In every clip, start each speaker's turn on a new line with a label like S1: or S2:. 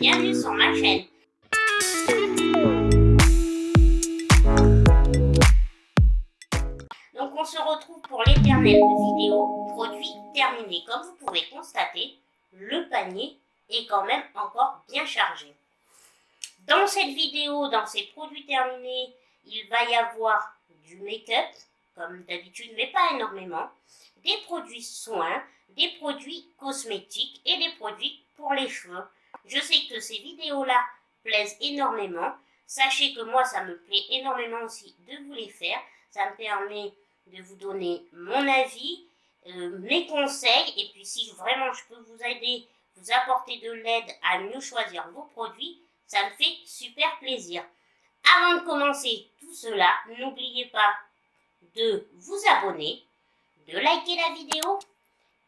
S1: bienvenue sur ma chaîne. Donc on se retrouve pour l'éternelle vidéo produit terminé. Comme vous pouvez constater, le panier est quand même encore bien chargé. Dans cette vidéo, dans ces produits terminés, il va y avoir du make-up, comme d'habitude, mais pas énormément, des produits soins, des produits cosmétiques et des produits pour les cheveux. Je sais que ces vidéos-là plaisent énormément. Sachez que moi, ça me plaît énormément aussi de vous les faire. Ça me permet de vous donner mon avis, mes conseils, et puis si vraiment je peux vous aider, vous apporter de l'aide à mieux choisir vos produits, ça me fait super plaisir. Avant de commencer tout cela, n'oubliez pas de vous abonner, de liker la vidéo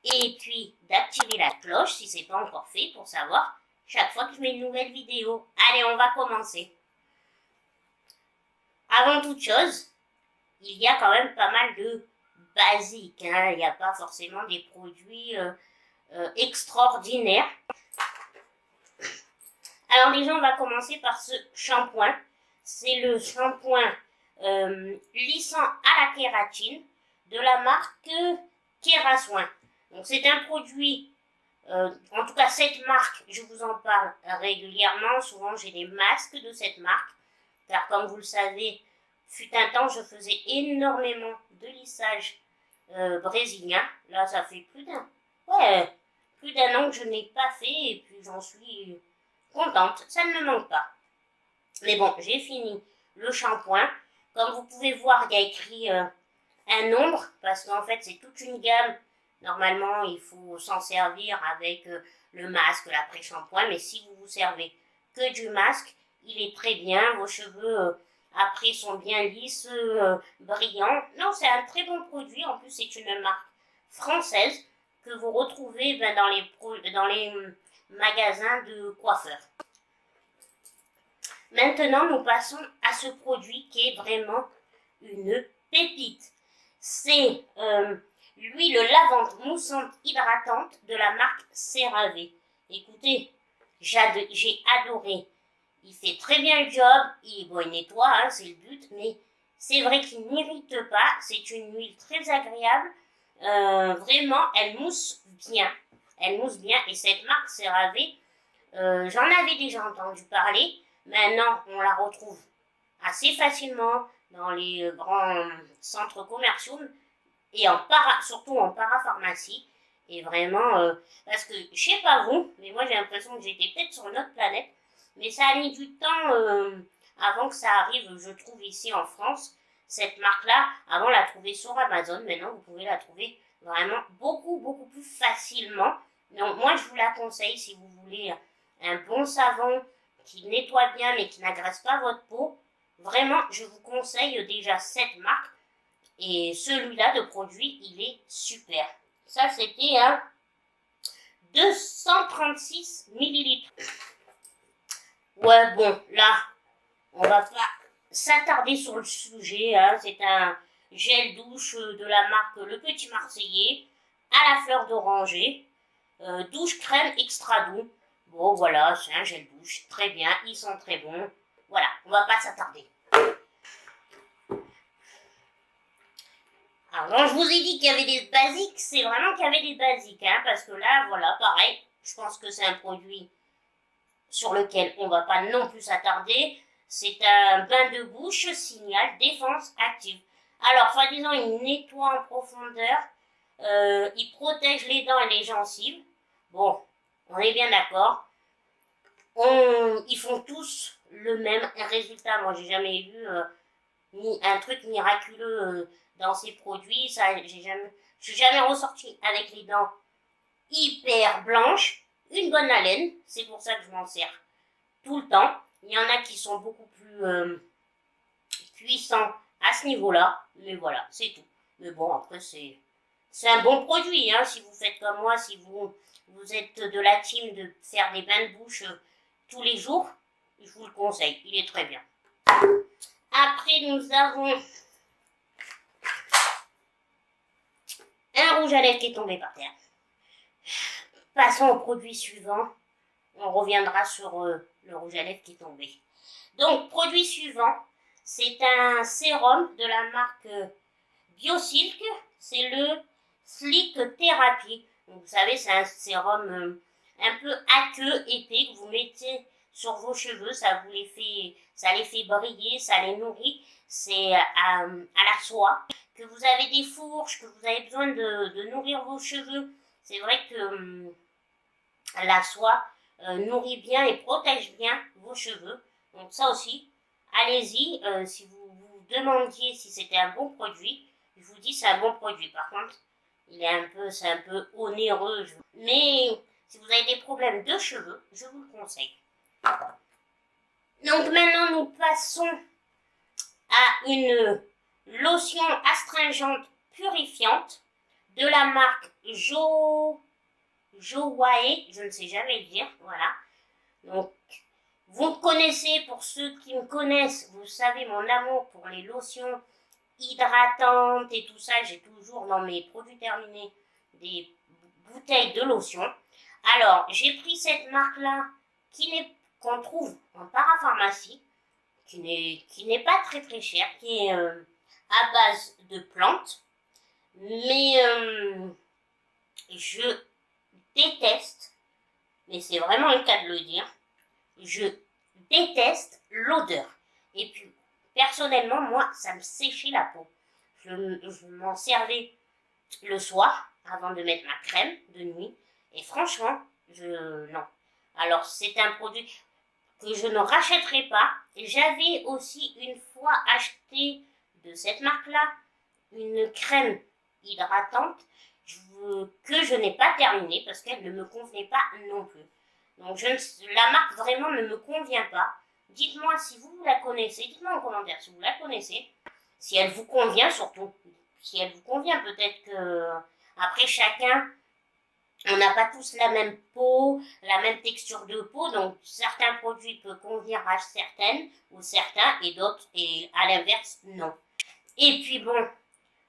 S1: et puis d'activer la cloche si ce n'est pas encore fait pour savoir chaque fois que je mets une nouvelle vidéo. Allez, on va commencer. Avant toute chose, il y a quand même pas mal de basiques. Il n'y a pas forcément des produits extraordinaires. Alors déjà, on va commencer par ce shampoing. C'est le shampoing lissant à la kératine de la marque Kerasoin. Donc c'est un produit, en tout cas cette marque, je vous en parle régulièrement. Souvent j'ai des masques de cette marque, car comme vous le savez, fut un temps je faisais énormément de lissage brésilien. Là ça fait plus d'un an que je n'ai pas fait et puis j'en suis contente, ça ne me manque pas. Mais bon, j'ai fini le shampoing. Comme vous pouvez voir, il y a écrit un nombre, parce qu'en fait, c'est toute une gamme. Normalement, il faut s'en servir avec le masque, l'après-shampoing, mais si vous vous servez que du masque, il est très bien. Vos cheveux, après, sont bien lisses, brillants. Non, c'est un très bon produit. En plus, c'est une marque française que vous retrouvez dans les magasins de coiffeurs. Maintenant, nous passons à ce produit qui est vraiment une pépite. C'est l'huile lavande moussante hydratante de la marque CeraVe. Écoutez, j'ai adoré. Il fait très bien le job. Il nettoie, hein, c'est le but, mais c'est vrai qu'il n'irrite pas. C'est une huile très agréable. Vraiment, elle mousse bien. Elle mousse bien. Et cette marque CeraVe, j'en avais déjà entendu parler. Maintenant, on la retrouve assez facilement dans les grands centres commerciaux et surtout en parapharmacie. Et vraiment, parce que je sais pas vous, mais moi j'ai l'impression que j'étais peut-être sur une autre planète, mais ça a mis du temps avant que ça arrive, je trouve ici en France. Cette marque-là, avant on la trouvait sur Amazon, maintenant vous pouvez la trouver vraiment beaucoup plus facilement. Donc moi je vous la conseille si vous voulez un bon savon qui nettoie bien mais qui n'agresse pas votre peau. Vraiment, je vous conseille déjà cette marque. Et celui-là de produit, il est super. Ça, c'était un 236 millilitres. Ouais, bon, là, on va pas s'attarder sur le sujet. Hein. C'est un gel douche de la marque Le Petit Marseillais à la fleur d'oranger. Douche crème extra doux. Bon, voilà, c'est un gel douche. Très bien, ils sont très bons. Voilà, on va pas s'attarder. Alors, je vous ai dit qu'il y avait des basiques. C'est vraiment qu'il y avait des basiques. Hein, parce que là, voilà, pareil. Je pense que c'est un produit sur lequel on va pas non plus s'attarder. C'est un bain de bouche Signal Défense Active. Alors, soi-disant, il nettoie en profondeur. Il protège les dents et les gencives. Bon, on est bien d'accord. Ils font tous le même résultat. Moi, j'ai jamais vu un truc miraculeux dans ces produits. Ça, je suis jamais ressortie avec les dents hyper blanches. Une bonne haleine. C'est pour ça que je m'en sers tout le temps. Il y en a qui sont beaucoup plus puissants à ce niveau-là. Mais voilà, c'est tout. Mais bon, après, c'est un bon produit. Hein, si vous faites comme moi, si vous êtes de la team de faire des bains de bouche tous les jours, je vous le conseille. Il est très bien. Après, nous avons un rouge à lèvres qui est tombé par terre. Passons au produit suivant. on reviendra sur le rouge à lèvres qui est tombé. Donc, produit suivant, c'est un sérum de la marque Biosilk, c'est le Slick Therapy. Donc, vous savez, c'est un sérum un peu aqueux, épais, que vous mettez sur vos cheveux, ça les fait briller, ça les nourrit. C'est à la soie. Que vous avez des fourches, que vous avez besoin de nourrir vos cheveux, c'est vrai que la soie nourrit bien et protège bien vos cheveux. Donc ça aussi, allez-y. Si vous vous demandiez si c'était un bon produit, je vous dis c'est un bon produit. Par contre, c'est un peu onéreux. Mais si vous avez des problèmes de cheveux, je vous le conseille. Donc maintenant, nous passons à une lotion astringente purifiante de la marque Jowae, je ne sais jamais le dire, voilà. Donc, vous me connaissez, pour ceux qui me connaissent, vous savez mon amour pour les lotions hydratantes et tout ça. J'ai toujours dans mes produits terminés des bouteilles de lotion. Alors, j'ai pris cette marque-là qu'on trouve en parapharmacie, qui n'est pas très très chère, qui est à base de plantes. Mais je déteste, mais c'est vraiment le cas de le dire, je déteste l'odeur. Et puis, personnellement, moi, ça me séchait la peau. Je m'en servais le soir, avant de mettre ma crème de nuit. Et franchement, non. Alors, c'est un produit que je ne rachèterai pas. Et j'avais aussi une fois acheté de cette marque-là une crème hydratante que je n'ai pas terminée parce qu'elle ne me convenait pas non plus. Donc la marque vraiment ne me convient pas. Dites-moi si vous la connaissez, dites-moi en commentaire si vous la connaissez, si elle vous convient surtout. Si elle vous convient, peut-être que après chacun, on n'a pas tous la même peau, la même texture de peau, donc certains produits peuvent convenir à certaines ou certains et d'autres, et à l'inverse, non. Et puis bon,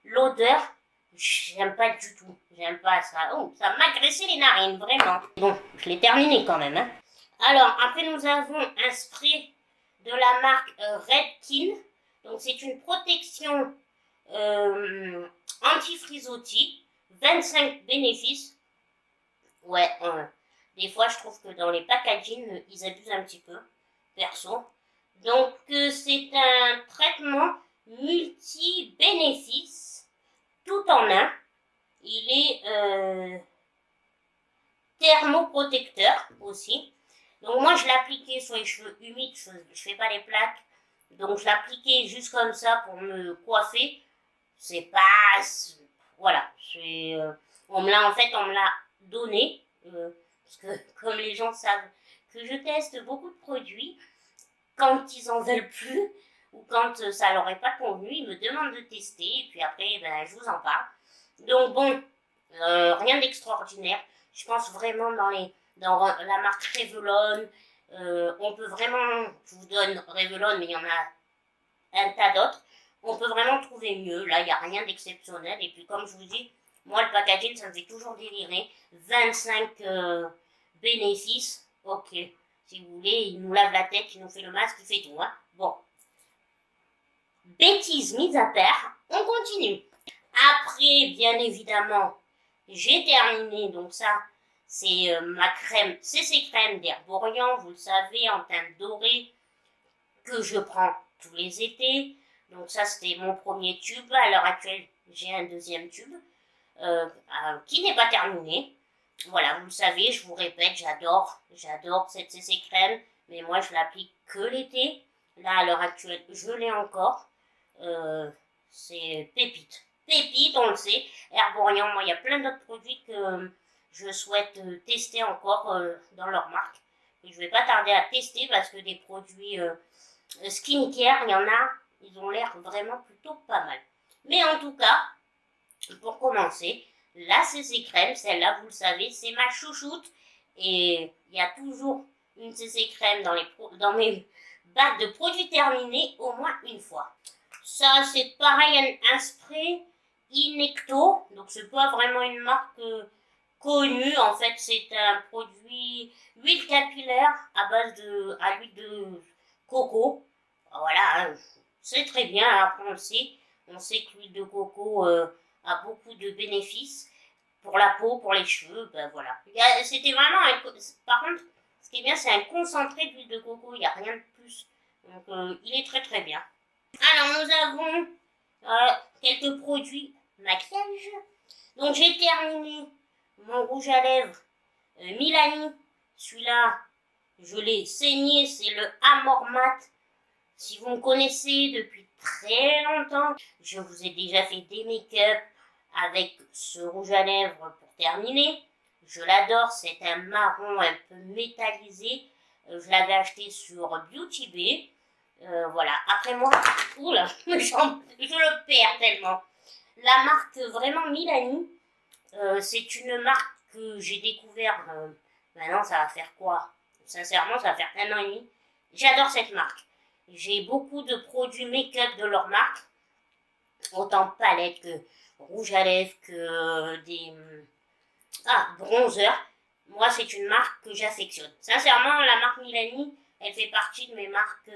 S1: l'odeur, j'aime pas du tout. J'aime pas ça. Oh, ça m'a agressé les narines, vraiment. Bon, je l'ai terminé quand même. Hein. Alors, après, nous avons un spray de la marque Redken. Donc, c'est une protection anti-frisottis. 25 bénéfices. Ouais, des fois, je trouve que dans les packaging, ils abusent un petit peu, perso. Donc, c'est un traitement multi-bénéfices, tout en un. Il est thermoprotecteur aussi. Donc, moi, je l'appliquais sur les cheveux humides, je fais pas les plaques. Donc, je l'appliquais juste comme ça pour me coiffer. C'est pas... Voilà, on me l'a donné. Parce que, comme les gens savent que je teste beaucoup de produits, quand ils en veulent plus, ou quand ça leur est pas convenu, ils me demandent de tester, et puis après, ben, je vous en parle. Donc bon, rien d'extraordinaire. Je pense vraiment dans la marque Revlon, on peut vraiment, je vous donne Revlon, mais il y en a un tas d'autres, on peut vraiment trouver mieux. Là, il n'y a rien d'exceptionnel, et puis comme je vous dis, moi, le packaging, ça me fait toujours délirer. 25 bénéfices, ok. Si vous voulez, il nous lave la tête, il nous fait le masque, il fait tout. Hein. Bon. Bêtises mises à part, on continue. Après, bien évidemment, j'ai terminé. Donc ça, c'est ma crème CC Crème d'Herborian. Vous le savez, en teinte dorée, que je prends tous les étés. Donc ça, c'était mon premier tube. À l'heure actuelle, j'ai un deuxième tube qui n'est pas terminé. Voilà, vous le savez, je vous répète, j'adore cette CC Crème, mais moi je l'applique que l'été. Là, à l'heure actuelle, je l'ai encore. C'est pépite. Pépite, on le sait. Herborian, moi, il y a plein d'autres produits que je souhaite tester encore dans leur marque. Et je vais pas tarder à tester parce que des produits skincare, il y en a, ils ont l'air vraiment plutôt pas mal. Mais en tout cas, pour commencer, la CC Crème, celle-là, vous le savez, c'est ma chouchoute. Et il y a toujours une CC Crème dans mes bacs de produits terminés au moins une fois. Ça, c'est pareil, un spray Inecto. Donc, c'est pas vraiment une marque connu. En fait, c'est un produit huile capillaire à l'huile de coco. Voilà, c'est très bien. Après, on sait que l'huile de coco a beaucoup de bénéfices pour la peau, pour les cheveux. Ben voilà. C'était vraiment par contre, ce qui est bien, c'est un concentré d'huile de coco. Il n'y a rien de plus. Donc, il est très très bien. Alors, nous avons quelques produits maquillage. Donc, j'ai terminé mon rouge à lèvres Milani. Celui-là, je l'ai saigné. C'est le Amor Mat. Si vous me connaissez depuis très longtemps, je vous ai déjà fait des make-up avec ce rouge à lèvres pour terminer. Je l'adore, c'est un marron un peu métallisé. Je l'avais acheté sur Beauty Bay. Voilà, après moi, oula, je le perds tellement. La marque vraiment Milani, c'est une marque que j'ai découvert, maintenant ça va faire quoi? Sincèrement, ça va faire 1 an et demi. J'adore cette marque. J'ai beaucoup de produits make-up de leur marque, autant palette que rouge à lèvres que des bronzers. Moi, c'est une marque que j'affectionne. Sincèrement, la marque Milani, elle fait partie de mes marques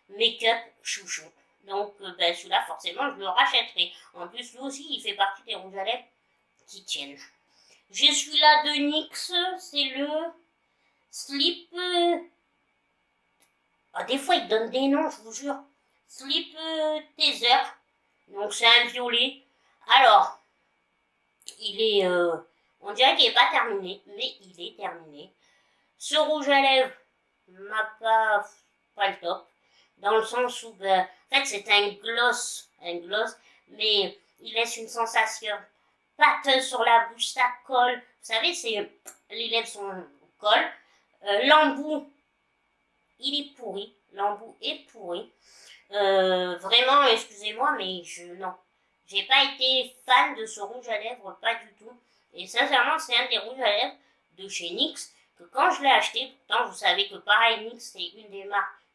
S1: make-up chouchou. Donc, celui-là, forcément, je le rachèterai. En plus, lui aussi, il fait partie des rouges à lèvres qui tiennent. J'ai celui-là de NYX, c'est le Sleep. Des fois, ils donnent des noms, je vous jure. Sleep Teaser. Donc, c'est un violet. Alors, il est. On dirait qu'il n'est pas terminé, mais il est terminé. Ce rouge à lèvres m'a pas le top. Dans le sens où, en fait, c'est un gloss, mais il laisse une sensation pâteuse sur la bouche, ça colle. Vous savez, les lèvres sont colle. L'embout, il est pourri. L'embout est pourri. Vraiment, excusez-moi, mais non. J'ai pas été fan de ce rouge à lèvres, pas du tout. Et sincèrement, c'est un des rouges à lèvres de chez NYX que quand je l'ai acheté, pourtant vous savez que pareil, NYX c'est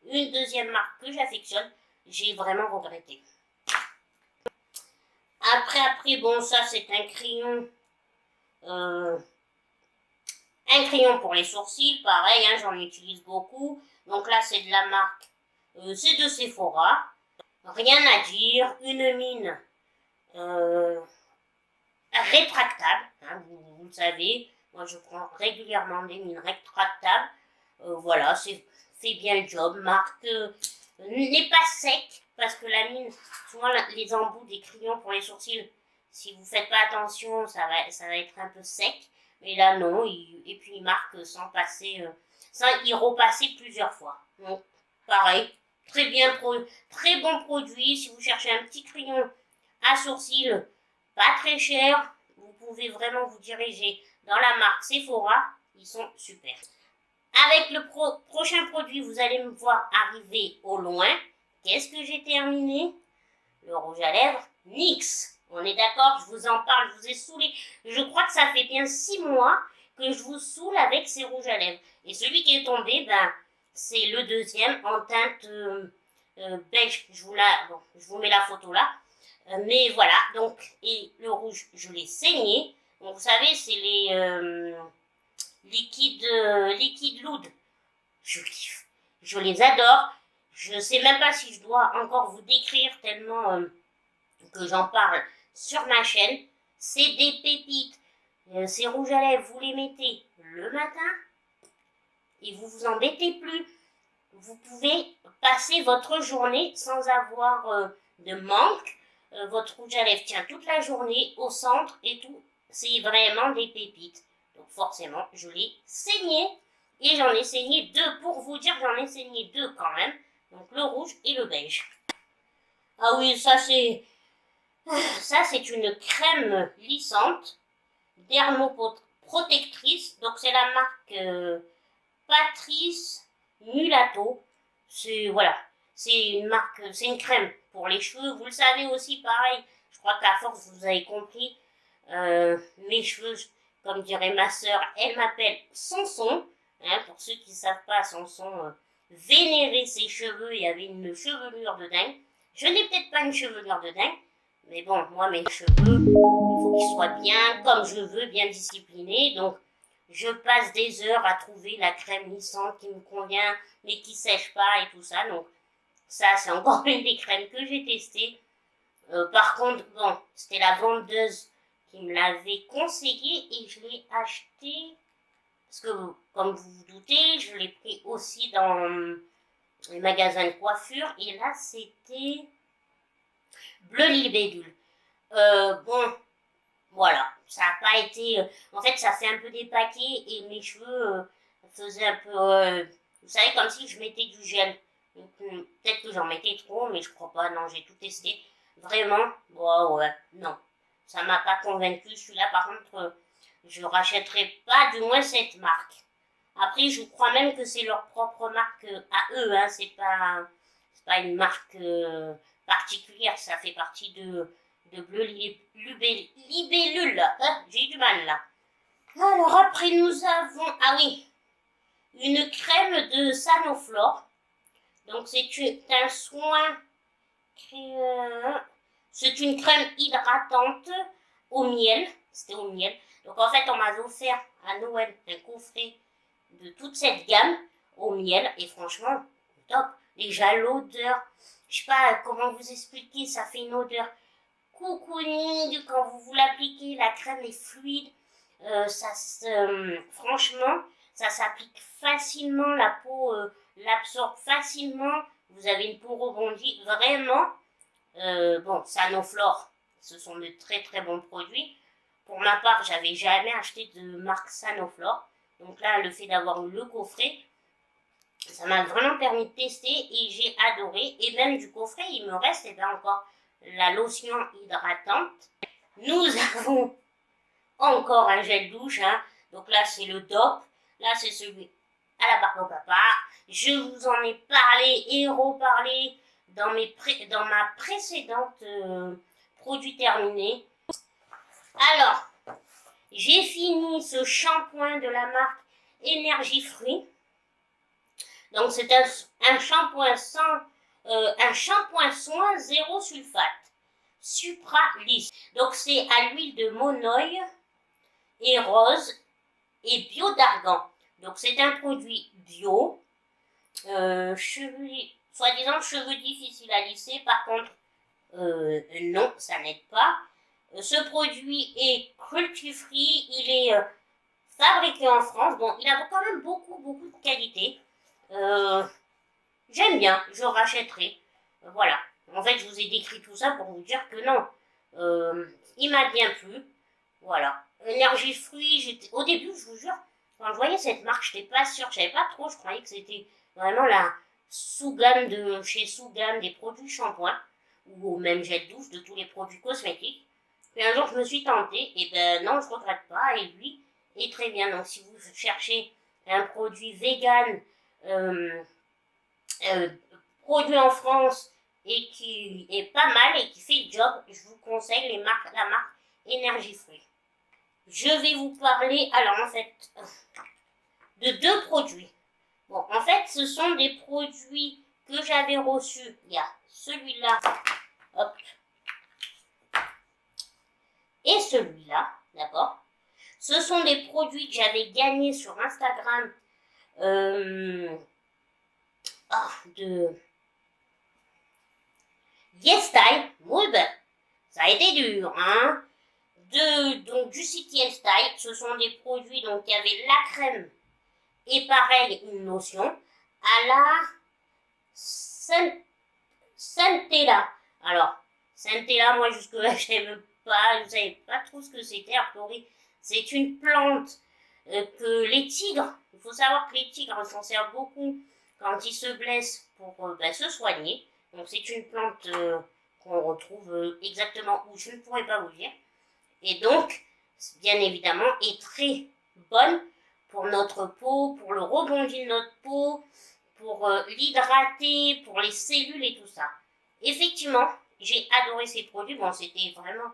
S1: une deuxième marque que j'affectionne, j'ai vraiment regretté. Après, bon, ça c'est un crayon pour les sourcils, pareil, hein, j'en utilise beaucoup. Donc là, c'est de la marque, c'est de Sephora. Rien à dire, une mine rétractable, hein, vous le savez. Moi, je prends régulièrement des mines rétractables. Voilà, fait bien le job. Marque n'est pas sec, parce que la mine, souvent les embouts des crayons pour les sourcils, si vous faites pas attention, ça va être un peu sec. Mais là, non. Et puis, il marque sans y repasser plusieurs fois. Donc, pareil, très bon produit. Si vous cherchez un petit crayon à sourcils, pas très cher, vous pouvez vraiment vous diriger dans la marque Sephora. Ils sont super. Avec le prochain produit, vous allez me voir arriver au loin. Qu'est-ce que j'ai terminé? Le rouge à lèvres NYX. On est d'accord, je vous en parle, je vous ai saoulé. Je crois que ça fait bien 6 mois que je vous saoule avec ces rouges à lèvres. Et celui qui est tombé, c'est le deuxième en teinte beige. Je vous mets la photo là. Mais voilà, donc, et le rouge, je l'ai saigné. Donc, vous savez, c'est les liquides Loud. Je kiffe. Je les adore. Je sais même pas si je dois encore vous décrire tellement que j'en parle sur ma chaîne. C'est des pépites. Ces rouges à lèvres, vous les mettez le matin et vous vous embêtez plus. Vous pouvez passer votre journée sans avoir de manque. Votre rouge à lèvres tient toute la journée au centre et tout. C'est vraiment des pépites. Donc forcément, je l'ai saigné. Et j'en ai saigné 2. Pour vous dire, j'en ai saigné 2 quand même. Donc le rouge et le beige. Ah oui, ça c'est une crème lissante, dermoprotectrice. Donc c'est la marque Patrice Mulatto. C'est une marque, c'est une crème pour les cheveux. Vous le savez aussi, pareil. Je crois qu'à force vous avez compris. Mes cheveux, comme dirait ma sœur, elle m'appelle Sanson. Hein, pour ceux qui ne savent pas, Sanson vénérait ses cheveux. Il y avait une chevelure de dingue. Je n'ai peut-être pas une chevelure de dingue, Mais bon, moi, mes cheveux, il faut qu'ils soient bien, comme je veux, bien disciplinés. Donc, je passe des heures à trouver la crème lissante qui me convient, mais qui sèche pas et tout ça. Donc, ça, c'est encore une des crèmes que j'ai testées. Par contre, bon, c'était la vendeuse qui me l'avait conseillé et je l'ai acheté parce que, comme vous vous doutez, je l'ai pris aussi dans les magasins de coiffure et là, c'était bleu libellule. Bon, voilà, ça n'a pas été... en fait, ça fait un peu dépaqué et mes cheveux faisaient un peu... vous savez, comme si je mettais du gel. Peut-être que j'en mettais trop, mais je crois pas. Non, j'ai tout testé. Vraiment, bon, ouais, non. Ça m'a pas convaincu. Celui-là, par contre, je rachèterai pas du moins cette marque. Après, je crois même que c'est leur propre marque à eux. Hein, c'est pas une marque particulière. Ça fait partie de bleu libellule. Hein, j'ai du mal là. Alors après, nous avons, ah oui, une crème de Sanoflore. Donc c'est un soin, c'est une crème hydratante au miel. C'était au miel. Donc en fait, on m'a offert à Noël un coffret de toute cette gamme au miel. Et franchement, top. Déjà l'odeur, je sais pas comment vous expliquer, ça fait une odeur cocooning quand vous l'appliquez. La crème est fluide. Franchement, ça s'applique facilement. La peau l'absorbe facilement. Vous avez une peau rebondie. Vraiment, bon, Sanoflore, ce sont de très très bons produits. Pour ma part, j'avais jamais acheté de marque Sanoflore. Donc là, le fait d'avoir eu le coffret, ça m'a vraiment permis de tester et j'ai adoré. Et même du coffret, il me reste encore la lotion hydratante. Nous avons encore un gel douche. Hein. Donc là, c'est le DOP. Là, c'est celui à la barbe au papa. Je vous en ai parlé et reparlé dans ma précédente produit terminé. Alors, j'ai fini ce shampoing de la marque Énergie Fruits. Donc, c'est un shampoing un shampoing soin zéro sulfate. Supra lisse. Donc, c'est à l'huile de monoï et rose et bio d'argan. Donc, c'est un produit bio. Soi-disant cheveux difficiles à lisser. Par contre, non, ça n'aide pas. Ce produit est cruelty-free. Il est fabriqué en France. Bon, il a quand même beaucoup de qualité. J'aime bien, je rachèterai. Voilà. En fait, je vous ai décrit tout ça pour vous dire que non. Il m'a bien plu. Voilà. Énergie fruits, au début, je vous jure, quand je voyais cette marque, je n'étais pas sûre, je savais pas trop, je croyais que c'était vraiment la sous-gamme de chez sous-gamme des produits shampoing ou même gel douche de tous les produits cosmétiques. Puis un jour, je me suis tentée, et ben non, je regrette pas, et lui est très bien. Donc, si vous cherchez un produit vegan, produit en France et qui est pas mal et qui fait le job, je vous conseille la marque Énergie Fruits. Je vais vous parler, alors en fait, de deux produits. Bon, en fait, ce sont des produits que j'avais reçus. Il y a celui-là, hop, et celui-là, d'accord. Ce sont des produits que j'avais gagnés sur Instagram de YesStyle. Oui, ben, ça a été dur, hein. Donc du site YesStyle, ce sont des produits donc il y avait la crème et pareil une lotion à la Centella. Alors Centella, moi jusque-là je n'aime pas, je ne savais pas trop ce que c'était. A priori, c'est une plante que les tigres, il faut savoir que les tigres s'en servent beaucoup quand ils se blessent pour se soigner. Donc c'est une plante qu'on retrouve exactement où je ne pourrais pas vous dire. Et donc, bien évidemment, est très bonne pour notre peau, pour le rebondi de notre peau, pour l'hydrater, pour les cellules et tout ça. Effectivement, j'ai adoré ces produits. Bon, c'était vraiment...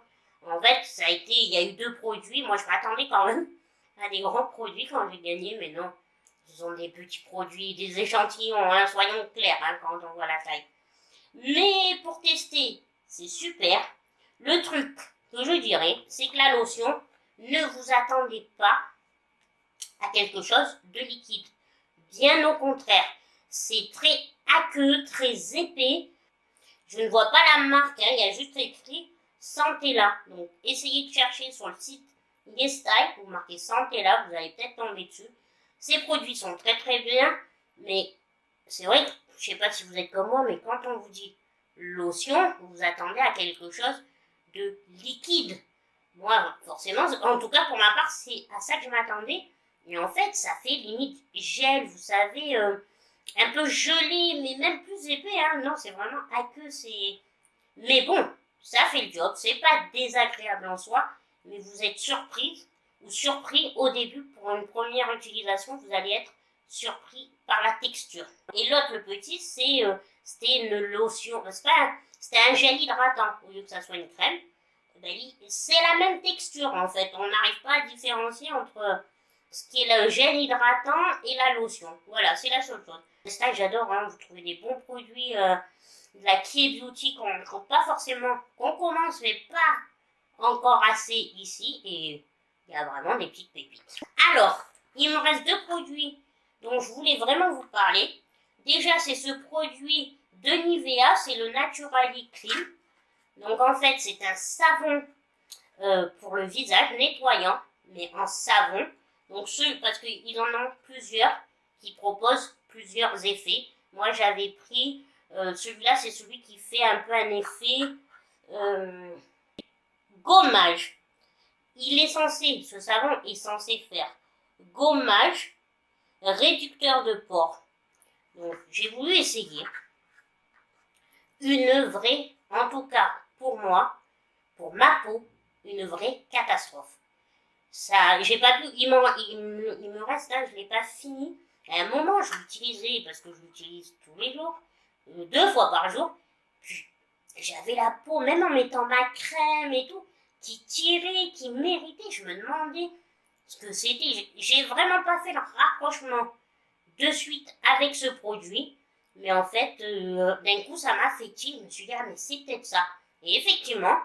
S1: En fait, ça a été... Il y a eu deux produits. Moi, je m'attendais quand même à des grands produits quand j'ai gagné, mais non. Ce sont des petits produits, des échantillons, hein, soyons clairs, hein, quand on voit la taille. Mais pour tester, c'est super. Le truc que je dirais, c'est que la lotion, ne vous attendez pas à quelque chose de liquide. Bien au contraire, c'est très aqueux, très épais. Je ne vois pas la marque, hein, il y a juste écrit Sentella. Donc essayez de chercher sur le site YesStyle, vous marquez Sentella, vous allez peut-être tomber dessus. Ces produits sont très très bien, mais c'est vrai que je ne sais pas si vous êtes comme moi, mais quand on vous dit lotion, vous vous attendez à quelque chose de liquide. Moi, forcément, en tout cas pour ma part, c'est à ça que je m'attendais. Et en fait, ça fait limite gel, vous savez, un peu gelé, mais même plus épais. Hein. Non, c'est vraiment aqueux, c'est... Mais bon, ça fait le job, c'est pas désagréable en soi, mais vous êtes surprise ou surpris au début pour une première utilisation, vous allez être surpris par la texture. Et l'autre, le petit, c'était une lotion, c'était un gel hydratant au lieu que ça soit une crème. Ben, c'est la même texture en fait, on n'arrive pas à différencier entre ce qui est le gel hydratant et la lotion. Voilà, c'est la seule chose. Ça, j'adore, hein, vous trouvez des bons produits de la Key Beauty qu'on ne trouve pas forcément, qu'on commence mais pas encore assez ici, et il y a vraiment des petites pépites. Alors, il me reste 2 produits dont je voulais vraiment vous parler. Déjà, c'est ce produit de Nivea, c'est le Naturally Clean. Donc en fait, c'est un savon pour le visage nettoyant, mais en savon. Donc parce qu'ils en ont plusieurs qui proposent plusieurs effets. Moi, j'avais pris celui-là, c'est celui qui fait un peu un effet gommage. Ce savon est censé faire gommage, réducteur de pores. Donc, j'ai voulu essayer une vraie, en tout cas pour moi, pour ma peau, une vraie catastrophe. Ça, j'ai pas pu, il me reste là, je l'ai pas fini. À un moment, je l'utilisais parce que je l'utilise tous les jours, 2 fois par jour. Puis, j'avais la peau, même en mettant ma crème et tout, qui tirait, qui m'irritait. Je me demandais ce que c'était. J'ai vraiment pas fait le rapprochement de suite avec ce produit. Mais en fait, d'un coup, ça m'a fait tilt. Je me suis dit, ah, mais c'est peut-être ça. Et effectivement,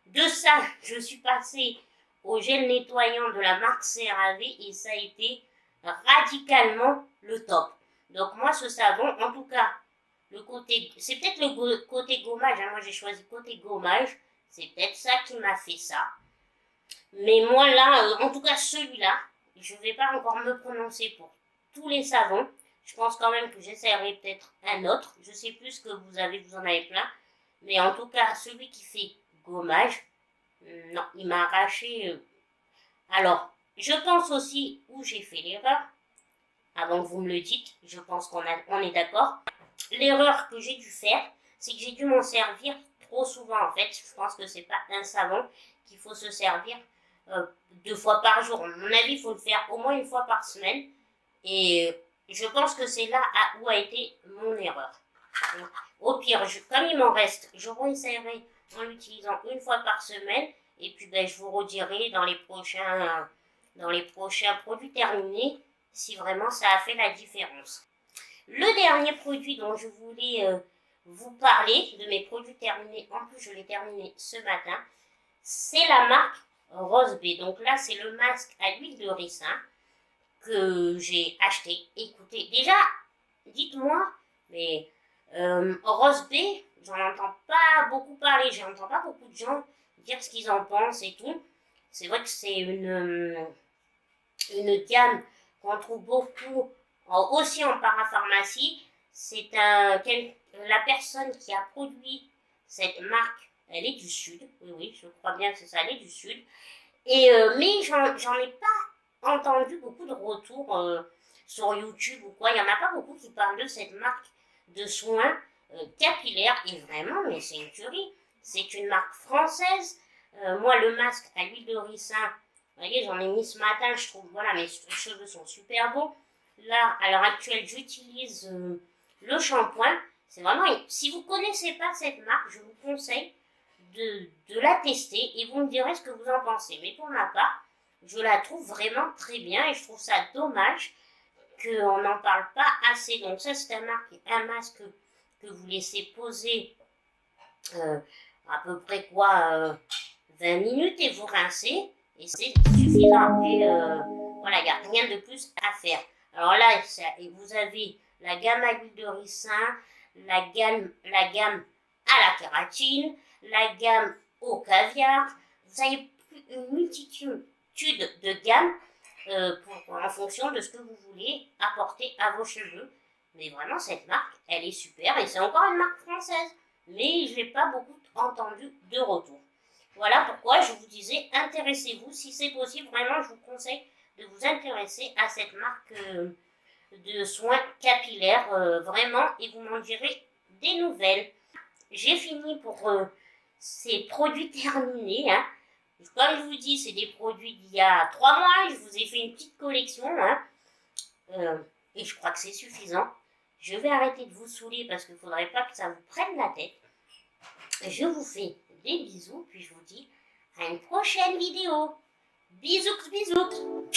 S1: de ça, je suis passée au gel nettoyant de la marque CeraVe et ça a été radicalement le top. Donc moi, ce savon, en tout cas, le côté, c'est peut-être le côté gommage. Hein, moi, j'ai choisi côté gommage. C'est peut-être ça qui m'a fait ça. Mais moi, là, en tout cas, celui-là, je ne vais pas encore me prononcer pour tous les savons. Je pense quand même que j'essaierai peut-être un autre. Je sais plus ce que vous en avez plein. Mais en tout cas, celui qui fait gommage, non, il m'a arraché. Alors, je pense aussi où j'ai fait l'erreur. Avant que vous me le dites, je pense qu'on est d'accord. L'erreur que j'ai dû faire, c'est que j'ai dû m'en servir trop souvent en fait. Je pense que c'est pas un savon qu'il faut se servir 2 fois par jour. À mon avis, il faut le faire au moins 1 fois par semaine. Et je pense que c'est là où a été mon erreur. Donc, au pire, comme il m'en reste, je réessayerai en l'utilisant 1 fois par semaine. Et puis ben, je vous redirai dans les prochains produits terminés si vraiment ça a fait la différence. Le dernier produit dont je voulais vous parler, de mes produits terminés, en plus je l'ai terminé ce matin, c'est la marque Rose Bay. Donc là, c'est le masque à l'huile de ricin que j'ai acheté. Écoutez, déjà, dites-moi, mais Rose Bay, j'en entends pas beaucoup parler, j'entends pas beaucoup de gens dire ce qu'ils en pensent et tout. C'est vrai que c'est une gamme qu'on trouve beaucoup aussi en parapharmacie. C'est la personne qui a produit cette marque, elle est du sud. Oui, oui, je crois bien que c'est ça, elle est du sud. Et mais j'en ai pas entendu beaucoup de retours sur YouTube ou quoi. Il y en a pas beaucoup qui parlent de cette marque de soins capillaires. Et vraiment, mais c'est une tuerie. C'est une marque française. Moi, le masque à l'huile de ricin, vous voyez, j'en ai mis ce matin, je trouve, voilà, mes cheveux sont super beaux. Là, à l'heure actuelle, j'utilise le shampoing. C'est vraiment, si vous ne connaissez pas cette marque, je vous conseille de la tester et vous me direz ce que vous en pensez. Mais pour ma part, je la trouve vraiment très bien et je trouve ça dommage qu'on n'en parle pas assez. Donc ça, c'est un masque que vous laissez poser à peu près quoi, 20 minutes et vous rincez. Et c'est suffisant. Après, voilà, il n'y a rien de plus à faire. Alors là, vous avez la gamme à l'huile de ricin, la gamme à la kératine, la gamme au caviar. Vous avez une multitude de gammes en fonction de ce que vous voulez apporter à vos cheveux. Mais vraiment, cette marque, elle est super et c'est encore une marque française. Mais je n'ai pas beaucoup entendu de retour. Voilà pourquoi je vous disais, intéressez-vous. Si c'est possible, vraiment, je vous conseille de vous intéresser à cette marque de soins capillaires, vraiment, et vous m'en direz des nouvelles. J'ai fini pour ces produits terminés. Hein. Comme je vous dis, c'est des produits d'il y a 3 mois. Je vous ai fait une petite collection. Hein. Et je crois que c'est suffisant. Je vais arrêter de vous saouler parce qu'il ne faudrait pas que ça vous prenne la tête. Je vous fais des bisous, puis je vous dis à une prochaine vidéo. Bisous, bisous.